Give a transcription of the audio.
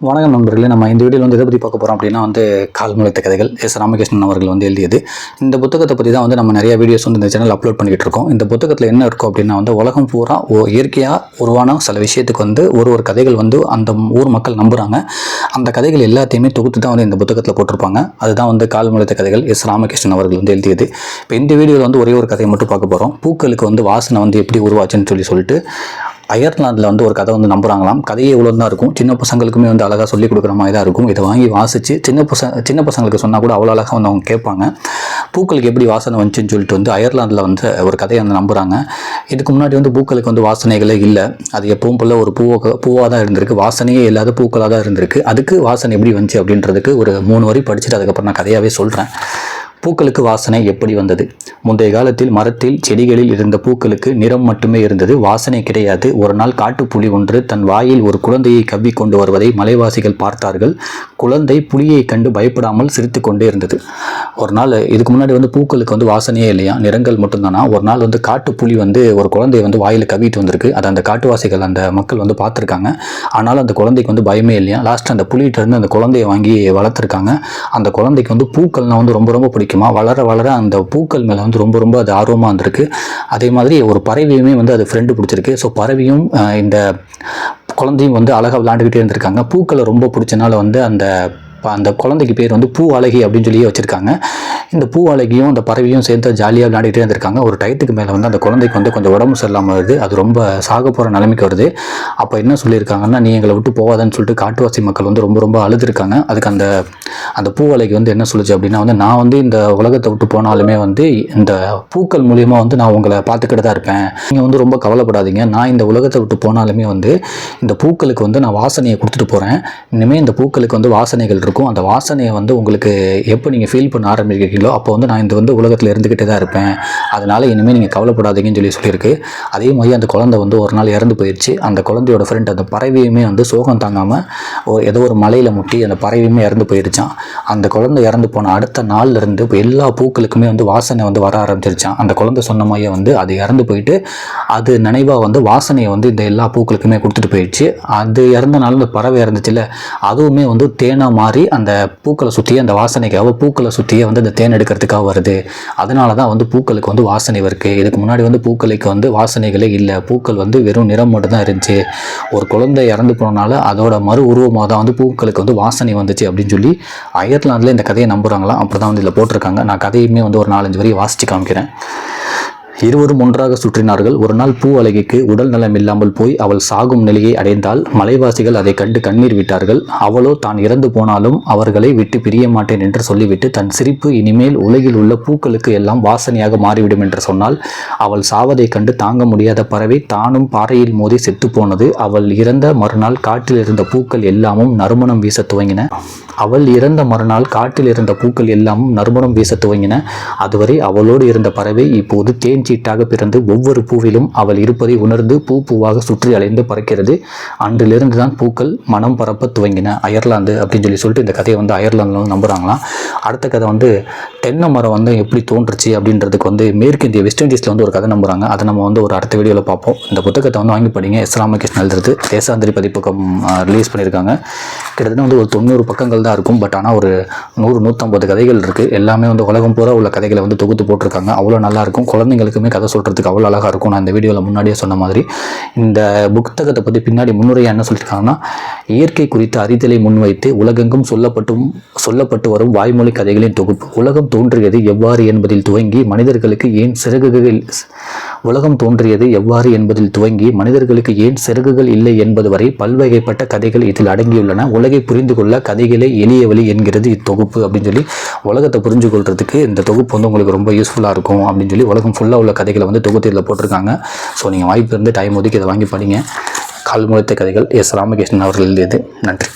வணக்கம் நண்பர்களே, நம்ம இந்த வீடியோவில் வந்து எதை பற்றி பார்க்க போகிறோம் அப்படின்னா கால் முளைத்த கதைகள் எஸ் ராமகிருஷ்ணன் அவர்கள் எழுதியது. இந்த புத்தகத்தை பற்றி தான் நம்ம நிறைய வீடியோஸ் இந்த சேனல் அப்லோட் பண்ணிக்கிட்டு இருக்கோம். இந்த புத்தகத்தில் என்ன இருக்கும் அப்படின்னா உலகம் பூரா இயற்கையாக உருவான சில விஷயத்துக்கு ஒரு கதைகள் அந்த ஊர் மக்கள் நம்புகிறாங்க. அந்த கதைகள் எல்லாத்தையுமே தொகுத்து தான் இந்த புத்தகத்தில் போட்டிருப்பாங்க. அதுதான் கால் முளைத்த கதைகள் எஸ் ராமகிருஷ்ணன் அவர்கள் எழுதியது. இப்போ இந்த வீடியோவில் ஒரே ஒரு கதையை மட்டும் பார்க்க போகிறோம். பூக்களுக்கு வாசனை எப்படி உருவாச்சுன்னு சொல்லிட்டு அயர்லாந்தில் ஒரு கதை நம்புகிறாங்களாம். கதையே இவ்வளோ தான் இருக்கும். சின்ன பசங்களுக்குமே அழகாக சொல்லிக் கொடுக்குற மாதிரி தான் இருக்கும். இதை வாங்கி வாசித்து சின்ன பசங்களுக்கு சொன்னால் கூட அவ்வளோ அழகாக அவங்க கேட்பாங்க. பூக்களுக்கு எப்படி வாசனை வந்துச்சுன்னு சொல்லிட்டு அயர்லாந்தில் ஒரு கதையை நம்புகிறாங்க. இதுக்கு முன்னாடி பூக்களுக்கு வாசனைகளே இல்லை. அது எப்பவும் போல் ஒரு பூவாக தான் இருந்திருக்கு. வாசனையே இல்லாத பூக்களாக தான் இருந்திருக்கு. அதுக்கு வாசனை எப்படி வந்துச்சு அப்படின்றதுக்கு ஒரு 3 வரி படிச்சுட்டு அதுக்கப்புறம் நான் கதையாகவே சொல்கிறேன். பூக்களுக்கு வாசனை எப்படி வந்தது? முந்தைய காலத்தில் மரத்தில் செடிகளில் இருந்த பூக்களுக்கு நிறம் மட்டுமே இருந்தது, வாசனை கிடையாது. ஒரு நாள் காட்டுப்புலி ஒன்று தன் வாயில் ஒரு குழந்தையை கவ்வி கொண்டு வருவதை மலைவாசிகள் பார்த்தார்கள். குழந்தை புலியை கண்டு பயப்படாமல் சிரித்து கொண்டே இருந்தது. ஒரு நாள் இதுக்கு முன்னாடி பூக்களுக்கு வாசனையே இல்லையா, நிறங்கள் மட்டும்தானா. ஒரு நாள் காட்டுப்புலி ஒரு குழந்தையை வாயில் கவ்விட்டு வந்திருக்கு. அதை அந்த காட்டுவாசிகள் அந்த மக்கள் பார்த்துருக்காங்க. ஆனாலும் அந்த குழந்தைக்கு பயமே இல்லையா. லாஸ்ட் அந்த புலிகிட்ட இருந்து அந்த குழந்தையை வாங்கி வளர்த்துருக்காங்க. அந்த குழந்தைக்கு பூக்கள்னால் ரொம்ப ரொம்ப பிடிக்கும். வளர வளர அந்த பூக்கள் மேலே ரொம்ப அது ஆர்வமாக இருந்திருக்கு. அதே மாதிரி ஒரு பறவையுமே அது ஃப்ரெண்டு பிடிச்சிருக்கு. ஸோ பறவையும் இந்த குழந்தையும் அழகாக விளையாண்டுக்கிட்டே இருந்திருக்காங்க. பூக்களை ரொம்ப பிடிச்சனால அந்த குழந்தைக்கு பேர் பூ அழகி அப்படின்னு சொல்லி வச்சுருக்காங்க. இந்த பூ அழகியும் அந்த பறவையும் சேர்ந்து ஜாலியாக விளையாடிட்டே இருந்திருக்காங்க. ஒரு டயத்துக்கு மேலே அந்த குழந்தைக்கு கொஞ்சம் உடம்பு சரியில்லாமல் வருது. அது ரொம்ப சாக போகிற நிலைமைக்கு வருது. அப்போ என்ன சொல்லியிருக்காங்கன்னா, நீ எங்களை விட்டு போகாதன்னு சொல்லிட்டு காட்டுவாசி மக்கள் ரொம்ப அழுதுருக்காங்க. அதுக்கு அந்த பூ அழகி என்ன சொல்லுச்சு அப்படின்னா, நான் இந்த உலகத்தை விட்டு போனாலுமே இந்த பூக்கள் மூலியமாக நான் உங்களை பார்த்துக்கிட்டு தான் இருப்பேன். நீங்கள் ரொம்ப கவலைப்படாதீங்க. நான் இந்த உலகத்தை விட்டு போனாலுமே இந்த பூக்களுக்கு நான் வாசனையை கொடுத்துட்டு போகிறேன். இனிமேல் இந்த பூக்களுக்கு வாசனைகள் இருக்கும். அந்த வாசனையை உங்களுக்கு எப்போ நீங்கள் ஃபீல் பண்ண ஆரம்பிக்கிறீங்களோ அப்போ நான் இந்த உலகத்தில் இருந்துக்கிட்டே தான் இருப்பேன். அதனால் இனிமேல் நீங்கள் கவலைப்படாதீங்கன்னு சொல்லியிருக்கு. அதே மாதிரி அந்த குழந்தை ஒரு நாள் இறந்து போயிடுச்சு. அந்த குழந்தையோட ஃப்ரெண்ட் அந்த பறவையுமே சோகம் தாங்காமல் ஏதோ ஒரு மலையில் முட்டி அந்த பறவையுமே இறந்து போயிடுச்சான். அந்த குழந்தை இறந்து போன அடுத்த நாள்ல இருந்து இப்போ எல்லா பூக்களுக்குமே வாசனை வர ஆரம்பிச்சிருச்சான். அந்த குழந்தை சொன்ன மாதிரியே அது இறந்து போயிட்டு அது நினைவாக வாசனையை இந்த எல்லா பூக்களுக்குமே கொடுத்துட்டு போயிடுச்சு. அது இறந்த நாள் அந்த பறவை இறந்துச்சுல்ல, அதுவுமே தேனாக மாறி அந்த பூக்களை சுற்றியே அந்த வாசனைக்காக பூக்களை சுற்றியே அந்த தேன் எடுக்கிறதுக்காக வருது. அதனால தான் பூக்களுக்கு வாசனை இருக்குது. இதுக்கு முன்னாடி பூக்களுக்கு வாசனைகளே இல்லை. பூக்கள் வெறும் நிறம் மட்டும் தான் இருந்துச்சு. ஒரு குழந்தை இறந்து போனனால அதோட மறு உருவமாக தான் பூக்களுக்கு வாசனை வந்துச்சு அப்படின்னு சொல்லி அயர்லாந்தில் இந்த கதையை நம்புகிறாங்களாம். அப்படி தான் இதில் போட்டிருக்காங்க. நான் கதையுமே ஒரு 4-5 வரி வாசித்து காமிக்கிறேன். இருவரும் ஒன்றாக சுற்றினார்கள். ஒரு நாள் பூ அழகிக்கு உடல் நலம் இல்லாமல் போய் அவள் சாகும் நிலையை அடைந்தால் மலைவாசிகள் அதை கண்டு கண்ணீர் விட்டார்கள். அவளோ தான் இறந்து போனாலும் அவர்களை விட்டு பிரிய மாட்டேன் என்று சொல்லிவிட்டு தன் சிரிப்பு இனிமேல் உலகில் உள்ள பூக்களுக்கு எல்லாம் வாசனையாக மாறிவிடும் என்று சொன்னால், அவள் சாவதை கண்டு தாங்க முடியாத பறவை தானும் பாறையில் மோதி செத்து போனது. அவள் இறந்த மறுநாள் காட்டில் இருந்த பூக்கள் எல்லாமும் நறுமணம் வீச துவங்கின. நறுமணம் வீச துவங்கின. அதுவரை அவளோடு இருந்த பறவை இப்போது தேன் சீட்டாக பிறந்து ஒவ்வொரு பூவிலும் அவள் இருப்பதை உணர்ந்து பூவாக சுற்றி அலைந்து பறக்கிறது. அன்றிலிருந்து தான் பூக்கள் மனம் பரப்ப துவங்கின. அயர்லாந்து அப்படின்னு சொல்லிட்டு இந்த கதையை அயர்லாந்தில் நம்புகிறாங்களாம். அடுத்த கதை தென்னை மரம் எப்படி தோன்றுச்சு அப்படின்றதுக்கு மேற்கு இந்திய வெஸ்ட் இண்டீஸில் ஒரு கதை நம்புகிறாங்க. அதை நம்ம ஒரு அடுத்த வீடியோவில் பார்ப்போம். இந்த புத்தகத்தை வாங்கி படிங்க. எஸ் ராமகிருஷ்ணன் எழுதுறது தேசாந்திரி பதிப்பகம் ரிலீஸ் பண்ணியிருக்காங்க. கிட்டத்தட்ட ஒரு 90 பக்கங்கள் தான் இருக்கும். பட் ஆனால் ஒரு 100-150 கதைகள் இருக்குது. எல்லாமே உலகம் பூரா உள்ள கதைகளை தொகுத்து போட்டிருக்காங்க. அவ்வளோ நல்லாயிருக்கும். குழந்தைங்களுக்குமே கதை சொல்கிறதுக்கு அவ்வளோ அழகாக இருக்கும். நான் இந்த வீடியோவில் முன்னாடியே சொன்ன மாதிரி இந்த புத்தகத்தை பற்றி பின்னாடி முன்னுரையாக என்ன சொல்லியிருக்காங்கன்னா, இயற்கை குறித்த அறிதலை முன்வைத்து உலகெங்கும் சொல்லப்பட்டு வரும் வாய்மொழி கதைகளின் தொகுப்பு. உலகம் தோன்றியது எவ்வாறு என்பதில் துவங்கி மனிதர்களுக்கு ஏன் சிறகுகள் இல்லை என்பது வரை பல்வகைப்பட்ட கதைகள் இதில் அடங்கியுள்ளன. உலகை புரிந்து கொள்ள கதைகளை எளிய வழி என்கிறது இத்தொகுப்பு அப்படின்னு சொல்லி உலகத்தை புரிஞ்சு கொள்றதுக்கு இந்த தொகுப்பு உங்களுக்கு ரொம்ப யூஸ்ஃபுல்லாக இருக்கும் அப்படின்னு சொல்லி உலகம் ஃபுல்லாக உள்ள கதைகளை தொகுத்து இதில் போட்டிருக்காங்க. ஸோ நீங்கள் வாய்ப்பு இருந்து டைம் ஒதுக்கி இதை வாங்கி படிங்க. கால் முளைத்த கதைகள் எஸ் ராமகிருஷ்ணன் அவர்கள் எழுதியது. நன்றி.